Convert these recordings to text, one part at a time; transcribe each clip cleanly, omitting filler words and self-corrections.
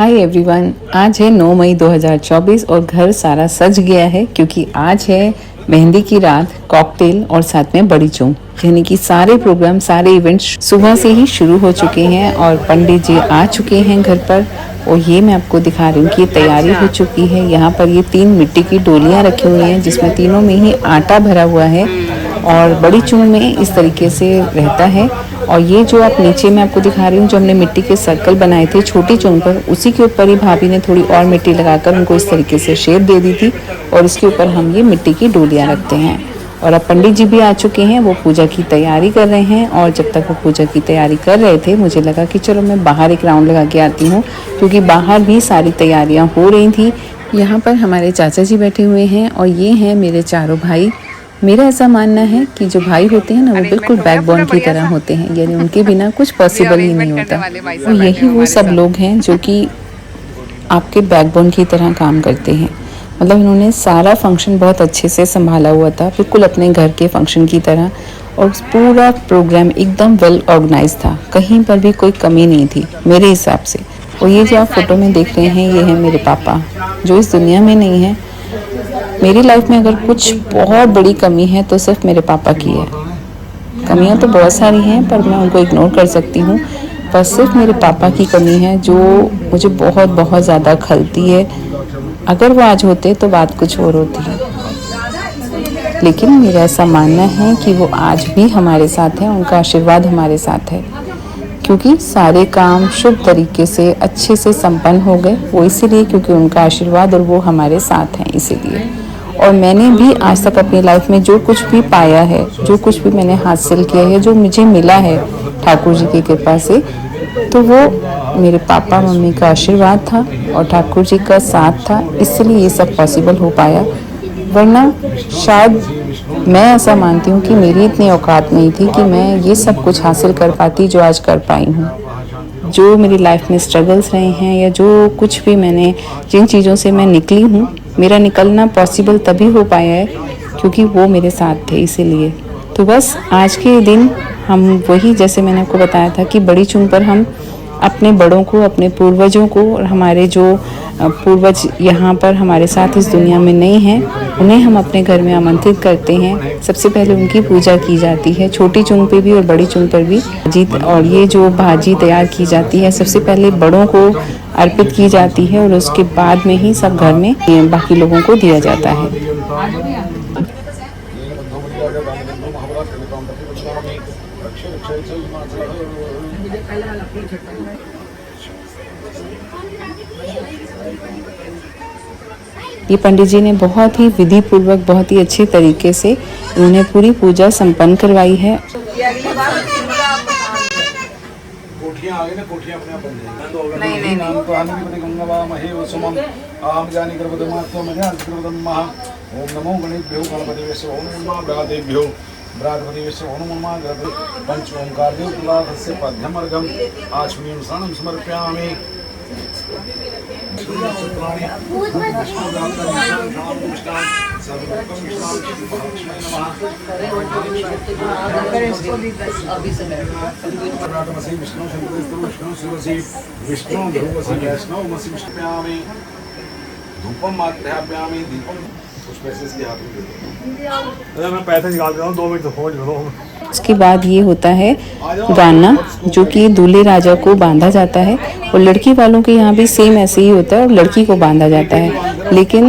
Hi everyone, आज है 9 मई 2024 और घर सारा सज गया है क्योंकि आज है मेहंदी की रात, कॉकटेल और साथ में बड़ी चूम। यानी कि सारे प्रोग्राम, सारे इवेंट्स सुबह से ही शुरू हो चुके हैं और पंडित जी आ चुके हैं घर पर। और ये मैं आपको दिखा रही हूँ कि तैयारी हो चुकी है। यहाँ पर ये 3 मिट्टी की डोलियाँ रखी हुई हैं जिसमें तीनों में ही आटा भरा हुआ है और बड़ी चूम में इस तरीके से रहता है। और ये जो आप नीचे में आपको दिखा रही हूँ, जो हमने मिट्टी के सर्कल बनाए थे छोटी चूम पर, उसी के ऊपर ही भाभी ने थोड़ी और मिट्टी लगाकर उनको इस तरीके से शेप दे दी थी और इसके ऊपर हम ये मिट्टी की डोलियाँ रखते हैं। और अब पंडित जी भी आ चुके हैं, वो पूजा की तैयारी कर रहे हैं। और जब तक वो पूजा की तैयारी कर रहे थे मुझे लगा कि चलो मैं बाहर एक राउंड लगा के आती हूँ, क्योंकि बाहर भी सारी तैयारियाँ हो रही थी। यहाँ पर हमारे चाचा जी बैठे हुए हैं और ये हैं मेरे चारों भाई। मेरा ऐसा मानना है कि जो भाई होते हैं ना, वो बिल्कुल बैकबोन की तरह होते हैं, यानी उनके बिना कुछ पॉसिबल ही नहीं होता। और यही वो सब लोग हैं जो कि आपके बैकबोन की तरह काम करते हैं। मतलब इन्होंने सारा फंक्शन बहुत अच्छे से संभाला हुआ था, बिल्कुल अपने घर के फंक्शन की तरह। और पूरा प्रोग्राम एकदम वेल ऑर्गेनाइज था, कहीं पर भी कोई कमी नहीं थी मेरे हिसाब से। और ये जो आप फोटो में देख रहे हैं, ये है मेरे पापा, जो इस दुनिया में नहीं है। मेरी लाइफ में अगर कुछ बहुत बड़ी कमी है तो सिर्फ मेरे पापा की है। कमियां तो बहुत सारी हैं पर मैं उनको इग्नोर कर सकती हूँ, पर सिर्फ मेरे पापा की कमी है जो मुझे बहुत बहुत ज़्यादा खलती है। अगर वो आज होते तो बात कुछ और होती है, लेकिन मेरा ऐसा मानना है कि वो आज भी हमारे साथ हैं, उनका आशीर्वाद हमारे साथ है। क्योंकि सारे काम शुभ तरीके से अच्छे से संपन्न हो गए, वो इसीलिए क्योंकि उनका आशीर्वाद और वो हमारे साथ हैं इसीलिए। और मैंने भी आज तक अपनी लाइफ में जो कुछ भी पाया है, जो कुछ भी मैंने हासिल किया है, जो मुझे मिला है ठाकुर जी की कृपा से, तो वो मेरे पापा मम्मी का आशीर्वाद था और ठाकुर जी का साथ था, इसलिए ये सब पॉसिबल हो पाया। वरना शायद मैं ऐसा मानती हूँ कि मेरी इतनी औकात नहीं थी कि मैं ये सब कुछ हासिल कर पाती जो आज कर पाई हूँ। जो मेरी लाइफ में स्ट्रगल्स रहे हैं या जो कुछ भी मैंने, जिन चीज़ों से मैं निकली हूँ, मेरा निकलना पॉसिबल तभी हो पाया है क्योंकि वो मेरे साथ थे, इसीलिए। तो बस आज के दिन हम वही, जैसे मैंने आपको बताया था कि बड़ी चूम पर हम अपने बड़ों को, अपने पूर्वजों को, और हमारे जो पूर्वज यहाँ पर हमारे साथ इस दुनिया में नहीं हैं, उन्हें हम अपने घर में आमंत्रित करते हैं। सबसे पहले उनकी पूजा की जाती है, छोटी चूम पे भी और बड़ी चूम पर भी। और ये जो भाजी तैयार की जाती है, सबसे पहले बड़ों को अर्पित की जाती है और उसके बाद में ही सब घर में बाकी लोगों को दिया जाता है। ये पंडित जी ने बहुत ही विधि पूर्वक, बहुत ही अच्छे तरीके से उन्होंने पूरी पूजा संपन्न करवाई है। कोठियां आ गई ना, कोठियां अपने आप बन जाएंगी। नहीं नाम तो आने की गंगा महे वसुमम आम जानी गर्भदमात्व मने गर्भदमः। ओम नमो गणेभ्यो गणपतिवेश ओम नमः ब्रादेभ्यो ब्रादपतिवेश ओम नमः ग्रह पंच ओंकार देव तुलाधस्य पद्यमर्घम आचमनीयं शरणं समर्पयामि। धूपम माध्याप्यामि दीपम कुछ पैसे इसके हाथ में दे दो। मैं पैसे निकाल रहा हूँ, 2 मिनट फोन करो। उसके बाद ये होता है गाना, जो कि दूल्हे राजा को बांधा जाता है। और लड़की वालों के यहाँ भी सेम ऐसे ही होता है और लड़की को बांधा जाता है। लेकिन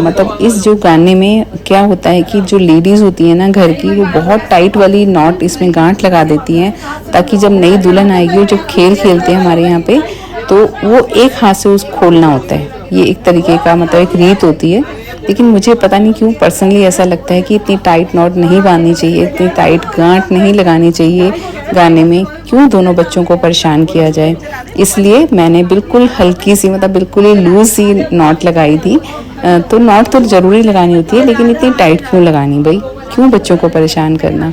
मतलब इस जो गाने में क्या होता है कि जो लेडीज़ होती है ना घर की, वो बहुत टाइट वाली नॉट इसमें गांठ लगा देती हैं, ताकि जब नई दुल्हन आएगी और जब खेल खेलते हैं हमारे यहाँ पे, तो वो एक हाथ से उस खोलना होता है। ये एक तरीके का मतलब एक रीत होती है। लेकिन मुझे पता नहीं क्यों पर्सनली ऐसा लगता है कि इतनी टाइट नॉट नहीं बांधनी चाहिए, इतनी टाइट गांठ नहीं लगानी चाहिए गाने में। क्यों दोनों बच्चों को परेशान किया जाए, इसलिए मैंने बिल्कुल हल्की सी, मतलब बिल्कुल ही लूज सी नॉट लगाई थी। तो नॉट तो ज़रूरी लगानी होती है, लेकिन इतनी टाइट क्यों लगानी भाई, क्यों बच्चों को परेशान करना।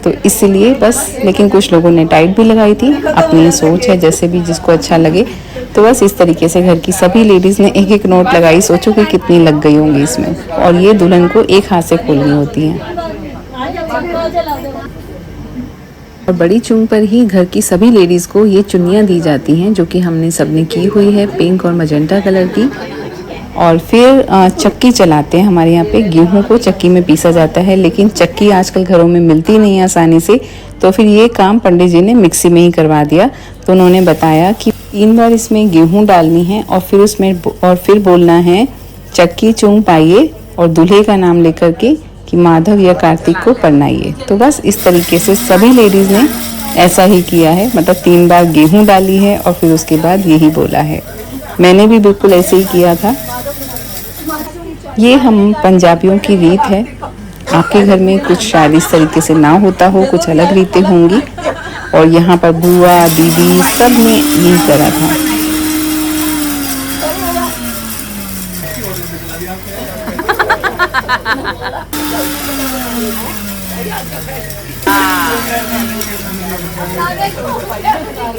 तो इसलिए बस, लेकिन कुछ लोगों ने टाइट भी लगाई थी, अपनी सोच है, जैसे भी जिसको अच्छा लगे। तो बस इस तरीके से घर की सभी लेडीज़ ने एक एक नोट लगाई। सोचो कि कितनी लग गई होंगी इसमें। और ये दुल्हन को एक हाथ से खोलनी होती है। और बड़ी चूंग पर ही घर की सभी लेडीज़ को ये चुन्नियाँ दी जाती हैं, जो कि हमने सबने की हुई है पिंक और मजेंटा कलर की। और फिर चक्की चलाते हैं। हमारे यहाँ पे गेहूं को चक्की में पीसा जाता है, लेकिन चक्की आजकल घरों में मिलती नहीं है आसानी से, तो फिर ये काम पंडित जी ने मिक्सी में ही करवा दिया। तो उन्होंने बताया कि 3 बार इसमें गेहूं डालनी है और फिर बोलना है चक्की चूंग पाइए और दूल्हे का नाम लेकर के कि माधव या कार्तिक को परनाइए। तो बस इस तरीके से सभी लेडीज़ ने ऐसा ही किया है, मतलब 3 बार गेहूं डाली है और फिर उसके बाद यही बोला है। मैंने भी बिल्कुल ऐसे ही किया था। ये हम पंजाबियों की रीत है। आपके घर में कुछ शायद इस तरीके से ना होता हो, कुछ अलग रीतें होंगी। और यहाँ पर बुआ दीदी सब ने यही करा था।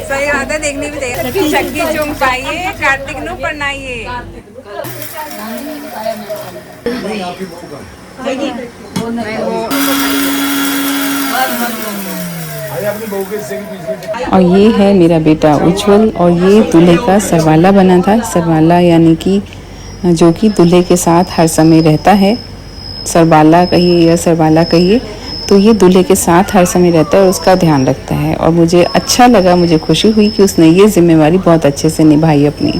सही बात है, देखने भी चाहिए। चक्की चूंग पाइए, कार्तिक नु परनाइए। और ये है मेरा बेटा उज्जवल, और ये दूल्हे का सरवाला बना था। सरवाला यानी कि जो कि दूल्हे के साथ हर समय रहता है। सरवाला कहिए या सरवाला कहिए, तो ये दूल्हे के साथ हर समय रहता है और उसका ध्यान रखता है। और मुझे अच्छा लगा, मुझे खुशी हुई कि उसने ये जिम्मेवारी बहुत अच्छे से निभाई अपनी।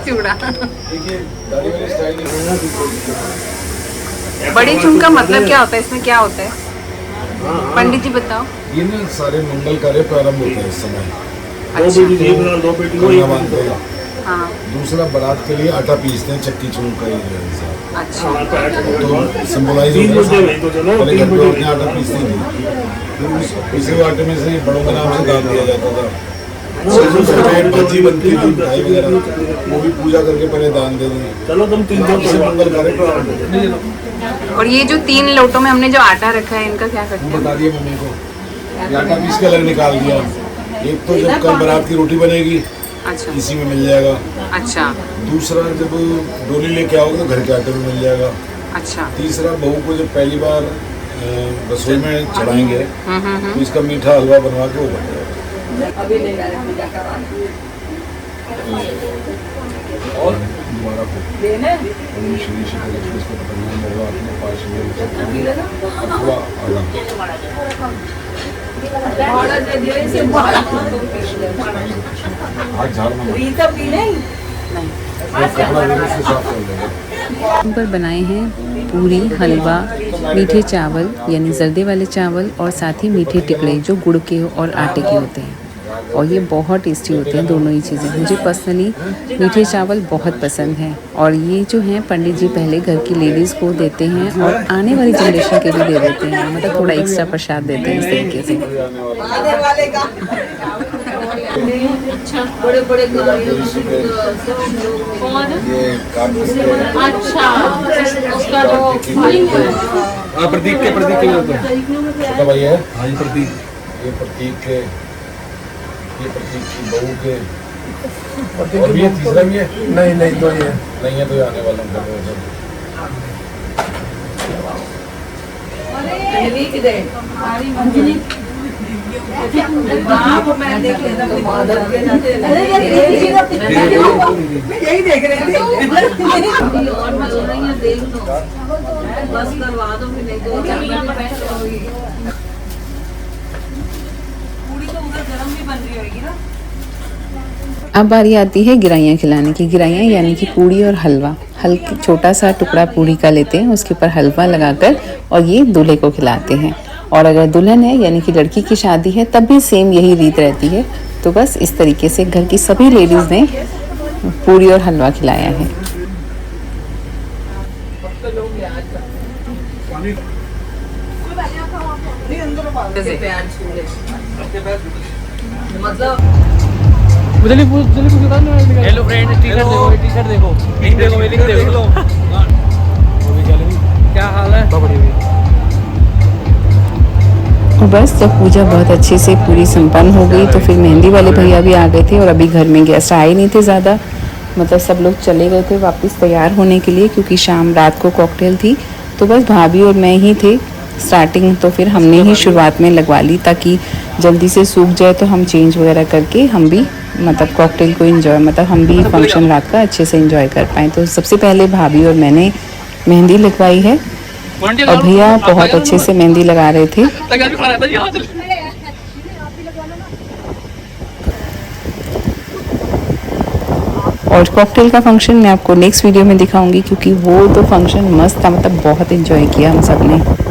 चूड़ा बड़ी चूंग का मतलब क्या होता है? इसमें क्या होता है पंडित जी बताओ। ये ना सारे मंगल कार्य प्रारंभ होते हैं इस समय। अच्छा। बांधते हैं। हाँ। दूसरा बारात के लिए आटा पीसते हैं, चक्की चूंग का ये है। अच्छा। तो सिंबलाइज होता है। पहले घर पे औरतें आटा पीसती थी, फिर इसी आटे में से बड़ों के नाम से दान दिया जाता था। भजी बनती थी, मिठाई वगैरह, वो भी पूजा करके पहले दान दे दी। चलो तुम 3 मंगल कार्य प्रारंभ होते हैं। और ये जो 3 लोटों में हमने जो आटा रखा है, इनका क्या करते हैं? बता दिए मम्मी को। आटा पीस के अलग निकाल दिया। एक तो जब कल बारात की रोटी बनेगी, अच्छा, इसी में मिल जाएगा। अच्छा। दूसरा जब डोली लेके आओगे तो घर के आटे में मिल जाएगा। अच्छा। तीसरा बहू को जब पहली बार रसोई में चढ़ाएंगे तो इसका मीठा हलवा बनवा के वो बन जाएगा। और दोबारा पर बनाए हैं पूरी, हलवा, मीठे चावल यानी जर्दे वाले चावल, और साथ ही मीठे टिकड़े जो गुड़ के और आटे के होते हैं। और ये बहुत टेस्टी होते हैं दोनों ही चीज़ें। मुझे पर्सनली मीठे चावल बहुत पसंद हैं। और ये जो हैं पंडित जी पहले घर की लेडीज़ को देते हैं और आने वाली जनरेशन के भी दे देते हैं, मतलब थोड़ा एक्स्ट्रा प्रसाद देते हैं इस तरीके से। बड़े बड़े प्रतीक के भाई है। हाँ ये प्रतीक के, ये प्रतीक की बहू के, और भी तीसरा भी है। नहीं तो ये नहीं है, तो ये आने वाला यही देख रहे थे। बस करवा दो, नहीं तो पूरी तो उधर गरम भी बन रही होगी ना। अब बारी आती है गिराइयाँ खिलाने की। गिराइयाँ यानी कि पूड़ी और हलवा। हल्का छोटा सा टुकड़ा पूड़ी का लेते हैं, उसके ऊपर हलवा लगाकर और ये दूल्हे को खिलाते हैं। और अगर दुल्हन है यानी कि लड़की की शादी है तब भी सेम यही रीत रहती है। तो बस इस तरीके से घर की सभी लेडीज़ ने पूड़ी और हलवा खिलाया है। हेलो फ्रेंड, टी-शर्ट देखो, लिंक देखो। क्या हाल है? और बस जब पूजा बहुत अच्छे से पूरी संपन्न हो गई तो फिर मेहंदी वाले भैया भी आ गए थे। और अभी घर में गेस्ट आए नहीं थे ज़्यादा, मतलब सब लोग चले गए थे वापस तैयार होने के लिए, क्योंकि शाम रात को कॉकटेल थी। तो बस भाभी और मैं ही थे स्टार्टिंग, तो फिर हमने ही शुरुआत में लगवा ली ताकि जल्दी से सूख जाए, तो हम चेंज वगैरह करके हम भी मतलब कॉकटेल को एंजॉय, मतलब हम भी फंक्शन रात का अच्छे से एंजॉय कर पाएँ। तो सबसे पहले भाभी और मैंने मेहंदी लगवाई है और भैया बहुत अच्छे से मेहंदी लगा रहे थे। और कॉकटेल का फंक्शन मैं आपको नेक्स्ट वीडियो में दिखाऊंगी, क्योंकि वो तो फंक्शन मस्त था, मतलब बहुत एंजॉय किया हम सब ने।